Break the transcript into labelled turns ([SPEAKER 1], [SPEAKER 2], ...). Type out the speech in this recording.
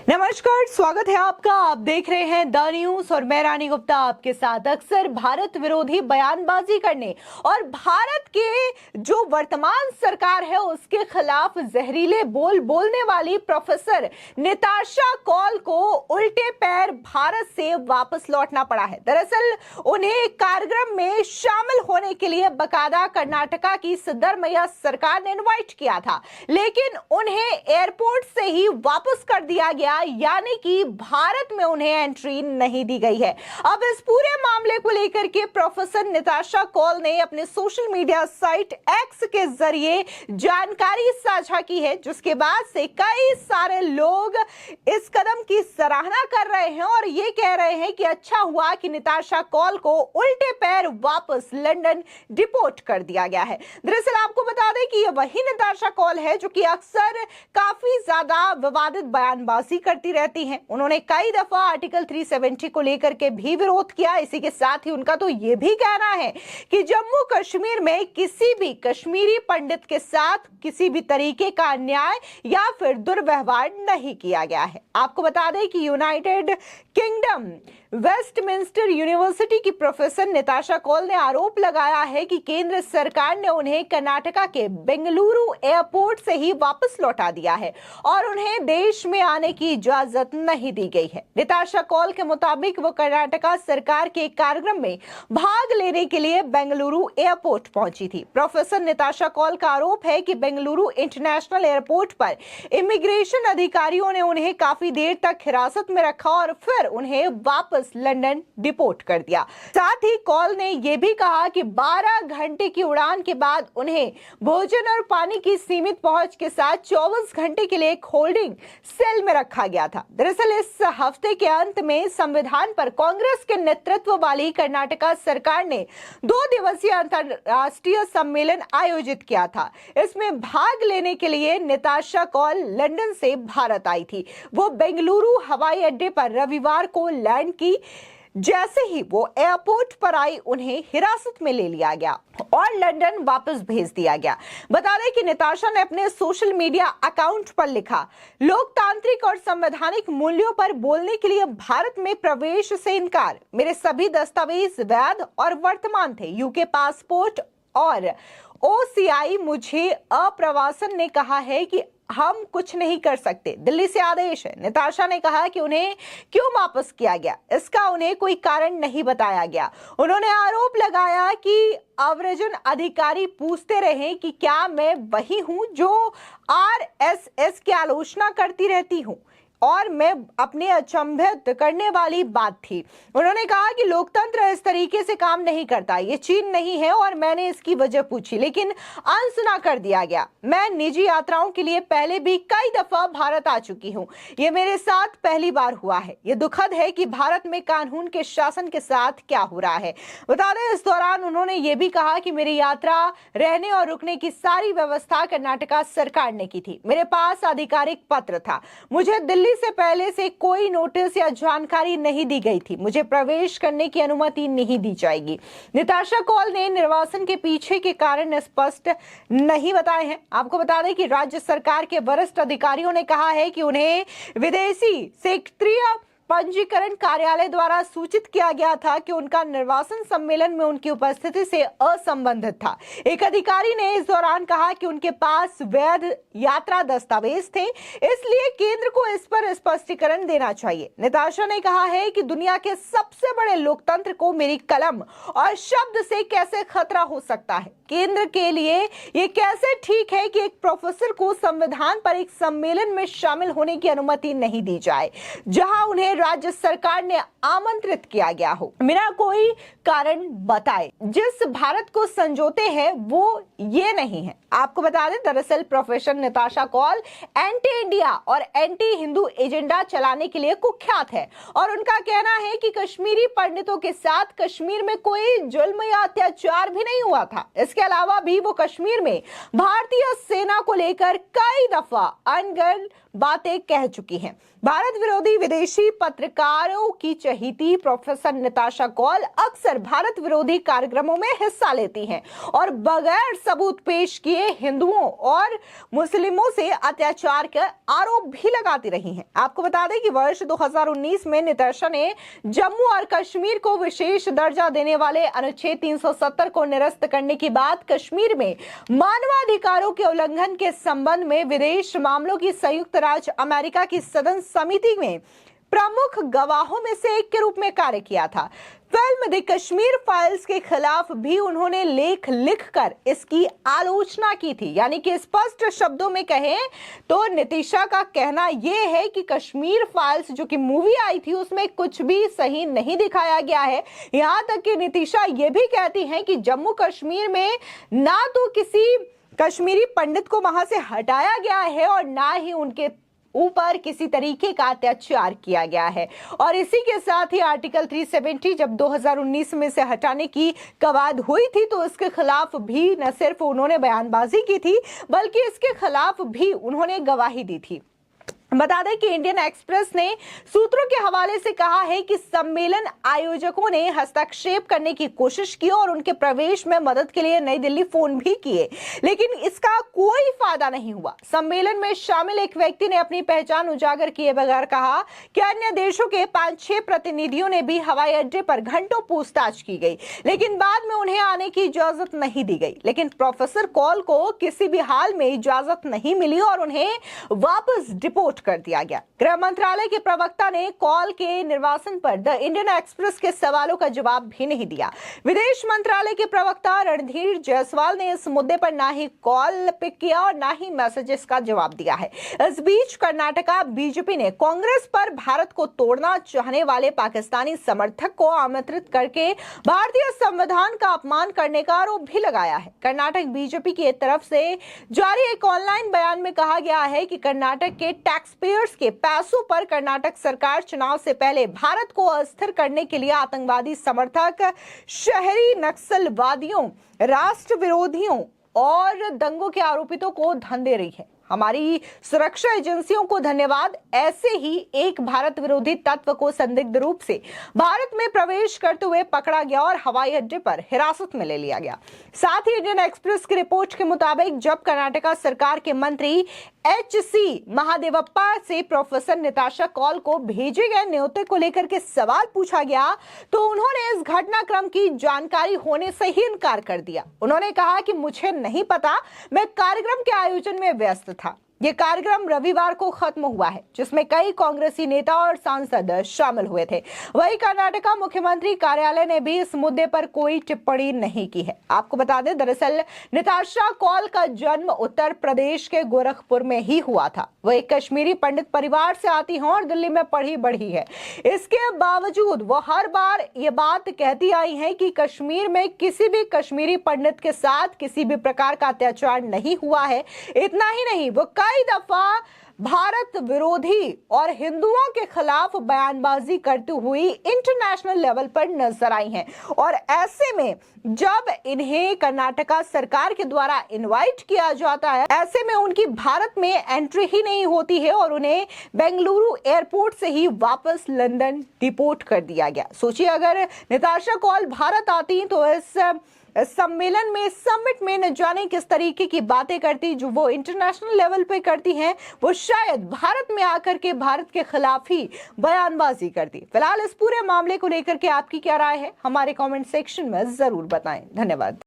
[SPEAKER 1] नमस्कार, स्वागत है आपका। आप देख रहे हैं द न्यूज और मैं रानी गुप्ता आपके साथ। अक्सर भारत विरोधी बयानबाजी करने और भारत के जो वर्तमान सरकार है उसके खिलाफ जहरीले बोल बोलने वाली प्रोफेसर निताशा कौल को उल्टे पैर भारत से वापस लौटना पड़ा है। दरअसल उन्हें कार्यक्रम में शामिल होने के लिए बकायदा कर्नाटका की सिद्धरमैया सरकार ने इनवाइट किया था, लेकिन उन्हें एयरपोर्ट से ही वापस कर दिया गया, यानी कि भारत में उन्हें एंट्री नहीं दी गई है। अब इस पूरे मामले को लेकर के प्रोफेसर निताशा कौल ने अपने सोशल मीडिया साइट एक्स के जरिए जानकारी साझा की है, जिसके बाद से कई सारे लोग इस कदम की सराहना कर रहे हैं और ये कह रहे हैं कि अच्छा हुआ कि निताशा कौल को उल्टे पैर वापस लंदन डिपोर्ट कर दिया गया है। दरअसल आपको बता दें कि ये वही निताशा कौल है जो कि अक्सर काफी ज्यादा विवादित बयानबाजी करती रहती हैं। उन्होंने कई दफा आर्टिकल 370 को लेकर के भी विरोध किया। इसी के साथ ही उनका तो ये भी कहना है कि जम्मू कश्मीर में किसी भी कश्मीरी पंडित के साथ किसी भी तरीके का अन्याय या फिर दुर्व्यवहार नहीं किया गया है। आपको बता दें कि यूनाइटेड किंगडम वेस्टमिंस्टर यूनिवर्सिटी की प्रोफेसर निताशा कौल ने आरोप लगाया है कि केंद्र सरकार ने उन्हें कर्नाटका के बेंगलुरु एयरपोर्ट से ही वापस लौटा दिया है और उन्हें देश में आने की इजाजत नहीं दी गई है। निताशा कौल के मुताबिक वो कर्नाटका सरकार के कार्यक्रम में भाग लेने के लिए बेंगलुरु एयरपोर्ट पहुंची थी। प्रोफेसर निताशा कौल का आरोप है कि बेंगलुरु इंटरनेशनल एयरपोर्ट पर इमिग्रेशन अधिकारियों ने उन्हें काफी देर तक हिरासत में रखा और फिर उन्हें वापस लंदन डिपोर्ट कर दिया। साथ ही कौल ने यह भी कहा कि 12 घंटे की उड़ान के बाद उन्हें भोजन और पानी की सीमित पहुंच के साथ 24 घंटे के लिए एक होल्डिंग सेल में रखा गया था। दरअसल इस हफ्ते के अंत में संविधान पर कांग्रेस के नेतृत्व वाली कर्नाटका सरकार ने 2 दिवसीय अंतरराष्ट्रीय सम्मेलन आयोजित किया था। इसमें भाग लेने के लिए निताशा कौल लंदन से भारत आई थी। वो बेंगलुरु हवाई अड्डे पर रविवार को लैंड की। जैसे ही वो एयरपोर्ट पर आई उन्हें हिरासत में ले लिया गया और लंदन वापस भेज दिया गया। बता दें कि निताशा ने अपने सोशल मीडिया अकाउंट पर लिखा, लोकतांत्रिक और संवैधानिक मूल्यों पर बोलने के लिए भारत में प्रवेश से इनकार। मेरे सभी दस्तावेज वैध और वर्तमान थे। यूके पासपोर्ट और ओसीआई। मुझे अप्रवासन ने कहा है कि हम कुछ नहीं कर सकते। दिल्ली से आदेश है। निताशा ने कहा कि उन्हें क्यों वापस किया गया, इसका उन्हें कोई कारण नहीं बताया गया। उन्होंने आरोप लगाया कि अव्रजन अधिकारी पूछते रहे कि क्या मैं वही हूं जो आरएसएस की आलोचना करती रहती हूं और मैं अपने अचंभित करने वाली बात थी। उन्होंने कहा कि लोकतंत्र इस तरीके से काम नहीं करता, ये चीन नहीं है और मैंने इसकी वजह पूछी लेकिन अनसुना कर दिया गया। मैं निजी यात्राओं के लिए पहले भी कई दफा भारत आ चुकी हूँ, ये मेरे साथ पहली बार हुआ है। ये दुखद है कि भारत में कानून के शासन के साथ क्या हो रहा है। बता दें इस दौरान उन्होंने ये भी कहा कि मेरी यात्रा, रहने और रुकने की सारी व्यवस्था कर्नाटका सरकार ने की थी। मेरे पास आधिकारिक पत्र था। मुझे दिल्ली से पहले से कोई नोटिस या जानकारी नहीं दी गई थी। मुझे प्रवेश करने की अनुमति नहीं दी जाएगी। निताशा कौल ने निर्वासन के पीछे के कारण स्पष्ट नहीं बताए हैं। आपको बता दें कि राज्य सरकार के वरिष्ठ अधिकारियों ने कहा है कि उन्हें विदेशी क्षेत्रीय पंजीकरण कार्यालय द्वारा सूचित किया गया था कि उनका निर्वासन सम्मेलन में उनकी उपस्थिति से असंबंधित था। एक अधिकारी ने इस दौरान कहा कि उनके पास वैध यात्रा दस्तावेज थे, इसलिए केंद्र को इस पर स्पष्टीकरण देना चाहिए। निताशा ने कहा है कि दुनिया के सबसे बड़े लोकतंत्र को मेरी कलम और शब्द से कैसे खतरा हो सकता है। केंद्र के लिए यह कैसे ठीक है कि एक प्रोफेसर को संविधान पर एक सम्मेलन में शामिल होने की अनुमति नहीं दी जाए जहां उन्हें राज्य सरकार ने आमंत्रित किया गया हो, बिना कोई कारण बताए। जिस भारत को संजोते हैं वो ये नहीं है। आपको बता दें दरअसल professor Nitasha Kaul anti India और एंटी हिंदू एजेंडा चलाने के लिए कुख्यात है और उनका कहना है कि कश्मीरी पंडितों के साथ कश्मीर में कोई जुल्म या अत्याचार भी नहीं हुआ था। इसके अलावा भी वो कश्मीर में भारतीय सेना को लेकर कई दफा अनगढ़ बातें कह चुकी हैं। भारत विरोधी विदेशी पत्रकारों की चहेती प्रोफेसर निताशा कौल अक्सर भारत विरोधी कार्यक्रमों में हिस्सा लेती हैं और बगैर सबूत पेश किए हिंदुओं और मुस्लिमों से अत्याचार का आरोप भी लगाती रही हैं। आपको बता दें कि वर्ष 2019 में निताशा ने जम्मू और कश्मीर को विशेष दर्जा देने वाले अनुच्छेद 370 को निरस्त करने की बात कश्मीर में मानवाधिकारों के उल्लंघन के संबंध में विदेश मामलों की संयुक्त राज्य अमेरिका की सदन समिति में प्रमुख गवाहों में से एक के रूप में कार्य किया था। फिल्म द कश्मीर फाइल्स के खिलाफ भी उन्होंने लेख लिखकर इसकी आलोचना की थी। यानी कि स्पष्ट शब्दों में कहें तो नितिशा का कहना यह है कि कश्मीर फाइल्स जो कि मूवी आई थी उसमें कुछ भी सही नहीं दिखाया गया है। यहां तक कि नितिशा ये भी कहती हैं कि जम्मू कश्मीर में ना तो किसी कश्मीरी पंडित को वहां से हटाया गया है और ना ही उनके ऊपर किसी तरीके का अत्याचार किया गया है। और इसी के साथ ही आर्टिकल 370 जब 2019 में से हटाने की कवायद हुई थी तो इसके खिलाफ भी न सिर्फ उन्होंने बयानबाजी की थी बल्कि इसके खिलाफ भी उन्होंने गवाही दी थी। बता दें कि इंडियन एक्सप्रेस ने सूत्रों के हवाले से कहा है कि सम्मेलन आयोजकों ने हस्तक्षेप करने की कोशिश की और उनके प्रवेश में मदद के लिए नई दिल्ली फोन भी किए, लेकिन इसका कोई फायदा नहीं हुआ। सम्मेलन में शामिल एक व्यक्ति ने अपनी पहचान उजागर किए बगैर कहा कि अन्य देशों के 5-6 प्रतिनिधियों ने भी हवाई अड्डे पर घंटों पूछताछ की गई, लेकिन बाद में उन्हें आने की इजाजत नहीं दी गई। लेकिन प्रोफेसर कौल को किसी भी हाल में इजाजत नहीं मिली और उन्हें वापस डिपोर्ट कर दिया गया। गृह मंत्रालय के प्रवक्ता ने कौल के निर्वासन पर द इंडियन एक्सप्रेस के सवालों का जवाब भी नहीं दिया। विदेश मंत्रालय के प्रवक्ता रणधीर जायसवाल ने इस मुद्दे पर ना ही कॉल पिक किया और ना ही मैसेजेस का जवाब दिया है। इस बीच कर्नाटका बीजेपी ने कांग्रेस पर भारत को तोड़ना चाहने वाले पाकिस्तानी समर्थक को आमंत्रित करके भारतीय संविधान का अपमान करने का आरोप भी लगाया है। कर्नाटक बीजेपी की तरफ से जारी एक ऑनलाइन बयान में कहा गया है कि कर्नाटक के टैक्स पेयर्स के पैसों पर कर्नाटक सरकार चुनाव से पहले भारत को अस्थिर करने के लिए आतंकवादी समर्थक, शहरी नक्सलवादियों, राष्ट्र विरोधियों और दंगों के आरोपितों को धन दे रही है। हमारी सुरक्षा एजेंसियों को धन्यवाद। ऐसे ही एक भारत विरोधी तत्व को संदिग्ध रूप से भारत में प्रवेश करते हुए पकड़ा गया और हवाई अड्डे पर हिरासत में ले लिया गया। साथ ही इंडियन एक्सप्रेस की रिपोर्ट के मुताबिक जब कर्नाटका सरकार के मंत्री एच.सी. महादेवप्पा से प्रोफेसर निताशा कौल को भेजे गए न्योते को लेकर के सवाल पूछा गया तो उन्होंने इस घटनाक्रम की जानकारी होने से ही इनकार कर दिया। उन्होंने कहा कि मुझे नहीं पता, मैं कार्यक्रम के आयोजन में व्यस्त था। ये कार्यक्रम रविवार को खत्म हुआ है जिसमें कई कांग्रेसी नेता और सांसद शामिल हुए थे। वहीं कर्नाटका मुख्यमंत्री कार्यालय ने भी इस मुद्दे पर कोई टिप्पणी नहीं की है। आपको बता दें, दरअसल निताशा कौल का जन्म उत्तर प्रदेश के गोरखपुर में ही हुआ था। वह एक कश्मीरी पंडित परिवार से आती हैं और दिल्ली में पढ़ी बढ़ी है। इसके बावजूद वो हर बार ये बात कहती आई है कि कश्मीर में किसी भी कश्मीरी पंडित के साथ किसी भी प्रकार का अत्याचार नहीं हुआ है। इतना ही नहीं, वो कई दफा भारत विरोधी और हिंदुओं के खिलाफ बयानबाजी करती हुई इंटरनेशनल लेवल पर नजर आई हैं। और ऐसे में जब इन्हें कर्नाटका सरकार के द्वारा इनवाइट किया जाता है, ऐसे में उनकी भारत में एंट्री ही नहीं होती है और उन्हें बेंगलुरु एयरपोर्ट से ही वापस लंदन डिपोर्ट कर दिया गया। सोचिए, अगर निताशा कौल भारत आती तो इस सम्मेलन में, समिट में न जाने किस तरीके की बातें करती जो वो इंटरनेशनल लेवल पे करती हैं। वो शायद भारत में आकर के भारत के खिलाफ ही बयानबाजी करती। फिलहाल इस पूरे मामले को लेकर के आपकी क्या राय है, हमारे कमेंट सेक्शन में जरूर बताएं। धन्यवाद।